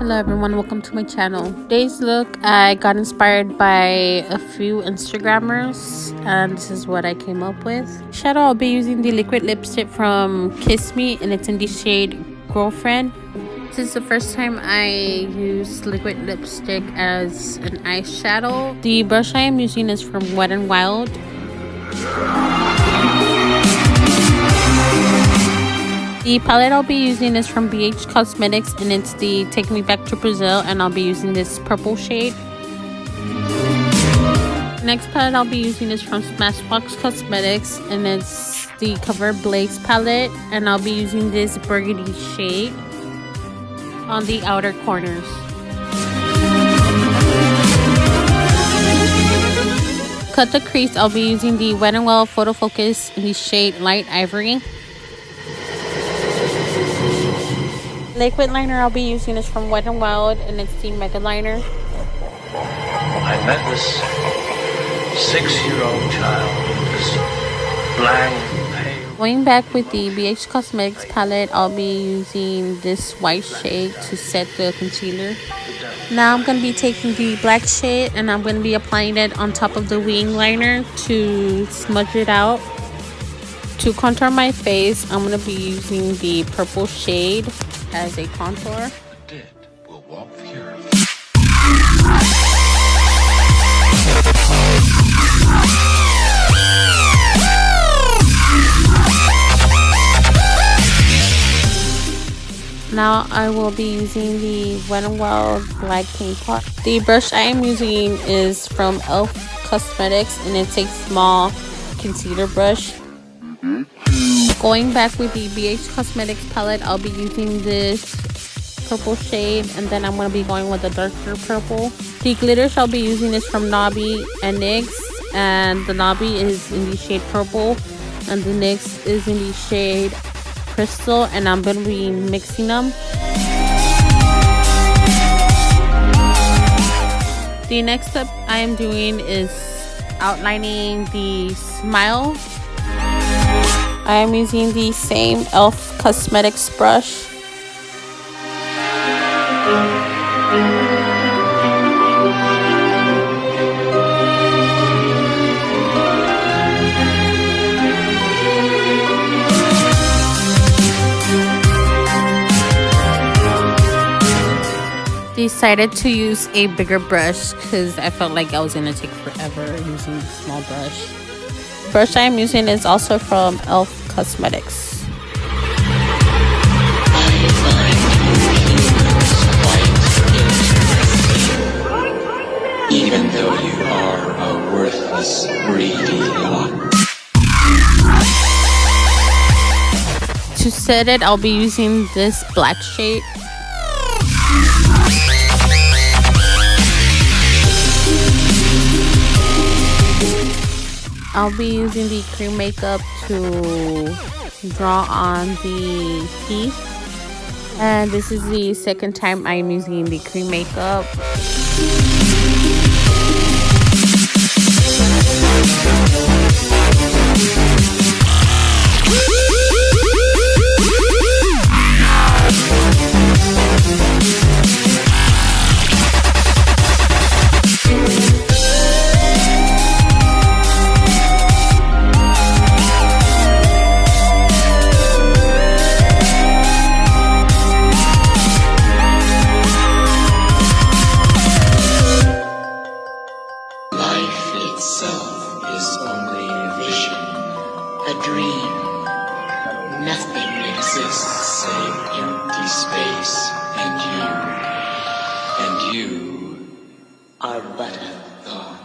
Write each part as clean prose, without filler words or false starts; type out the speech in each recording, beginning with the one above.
Hello everyone, welcome to my channel. Today's look, I got inspired by a few Instagrammers and this is what I came up with. Shadow, I'll be using the liquid lipstick from KissMe and it's in the shade Girlfriend. This is the first time I use liquid lipstick as an eyeshadow. The brush I am using is from Wet n Wild. The palette I'll be using is from BH Cosmetics and it's the Take Me Back to Brazil, and I'll be using this purple shade. Next palette I'll be using is from Smashbox Cosmetics and it's the Cover Ablaze palette, and I'll be using this burgundy shade on the outer corners. Cut the crease, I'll be using the Wet n Wild Photo Focus in the shade Light Ivory. Liquid liner I'll be using is from Wet n Wild and it's the Mega Liner. I met this 6-year-old child with this blank, pale. Going back with the BH Cosmetics palette, I'll be using this white shade to set the concealer. Now I'm going to be taking the black shade and I'm going to be applying it on top of the Wingliner to smudge it out. To contour my face, I'm going to be using the purple shade as a contour. We'll walk here. Now I will be using the Wet n Wild black paint pot. The brush I am using is from e.l.f. Cosmetics and it's a small concealer brush. Going back with the BH Cosmetics palette, I'll be using this purple shade and then I'm going to be going with a darker purple. The glitters I'll be using is from Nabi and NYX, and the Nabi is in the shade purple and the NYX is in the shade crystal, and I'm going to be mixing them. The next step I am doing is outlining the smile. I am using the same e.l.f. Cosmetics brush. Decided to use a bigger brush because I felt like I was going to take forever using the small brush. The brush I am using is also from e.l.f. Cosmetics. Even though you are a worthless, greedy lot. To set it, I'll be using this black shade. I'll be using the cream makeup to draw on the teeth. And this is the second time I'm using the cream makeup. Are but a thought.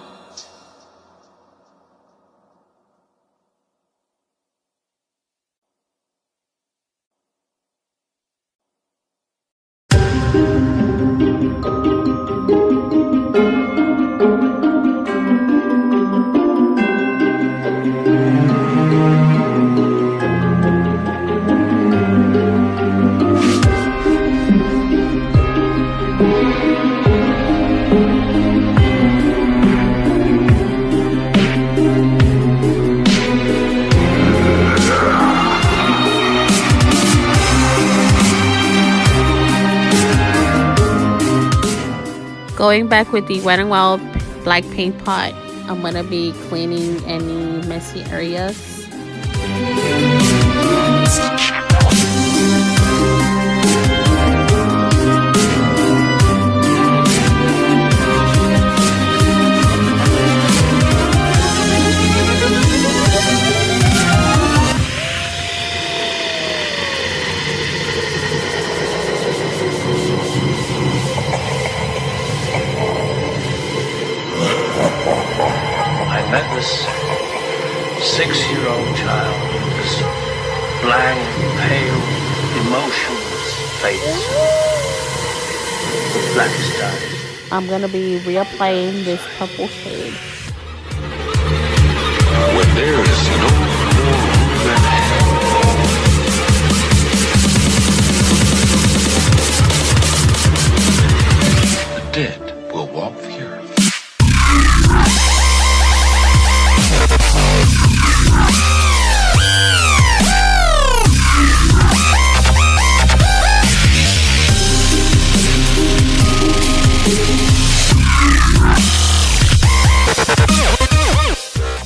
Going back with the Wet n Wild black paint pot, I'm going to be cleaning any messy areas. I met this 6-year-old child with this blank, pale, emotionless face with blackest eyes. I'm going to be reapplying this purple shade. When there is no more room in hell, the dead will walk the earth.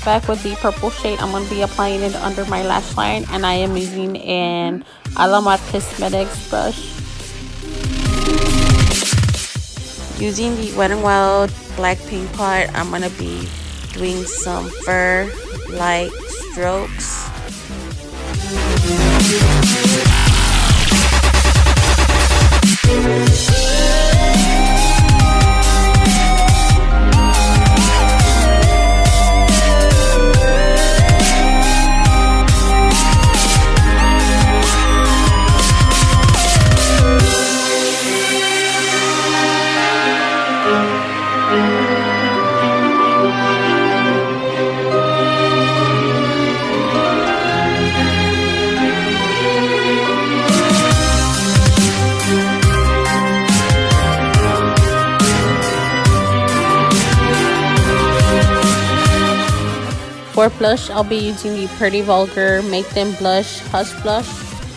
Back with the purple shade, I'm going to be applying it under my lash line, and I am using an Cosmetics brush. Using the Wet n Wild black paint pot, I'm going to be doing some fur light strokes. For blush, I'll be using the Pretty Vulgar Make Them Blush Hush Blush.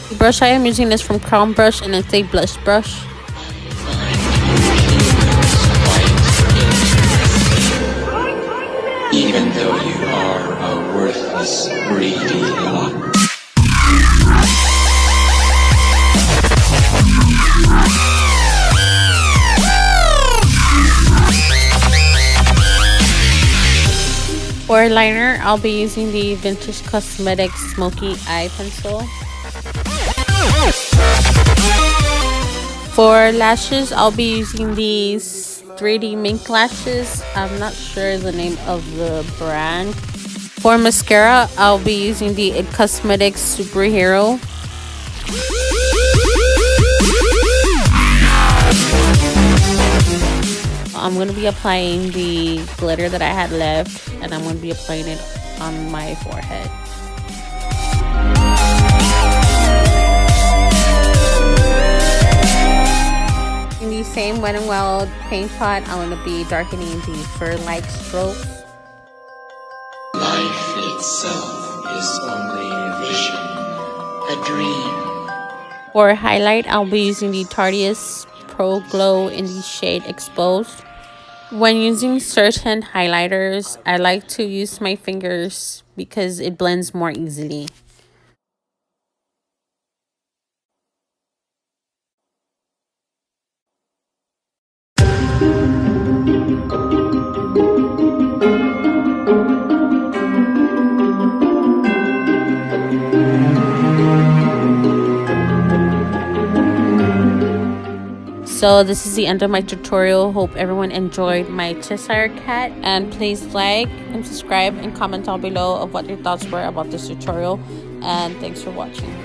The brush I am using is from Crown Brush, and it's a blush brush. Even though you are a worthless, greedy lot. For liner, I'll be using the Vintage Cosmetics Smoky Eye Pencil. For lashes, I'll be using these 3D Mink lashes. I'm not sure the name of the brand. For mascara, I'll be using the Cosmetics Superhero. I'm going to be applying the glitter that I had left, and I'm going to be applying it on my forehead. In the same Wet n Wild paint pot, I'm going to be darkening the fur-like strokes. Life itself is only a vision, a dream. For highlight, I'll be using the Tarteist Pro Glow in the shade Exposed. When using certain highlighters, I like to use my fingers because it blends more easily. So this is the end of my tutorial. Hope everyone enjoyed my Cheshire cat, and please like and subscribe and comment down below of what your thoughts were about this tutorial, and thanks for watching.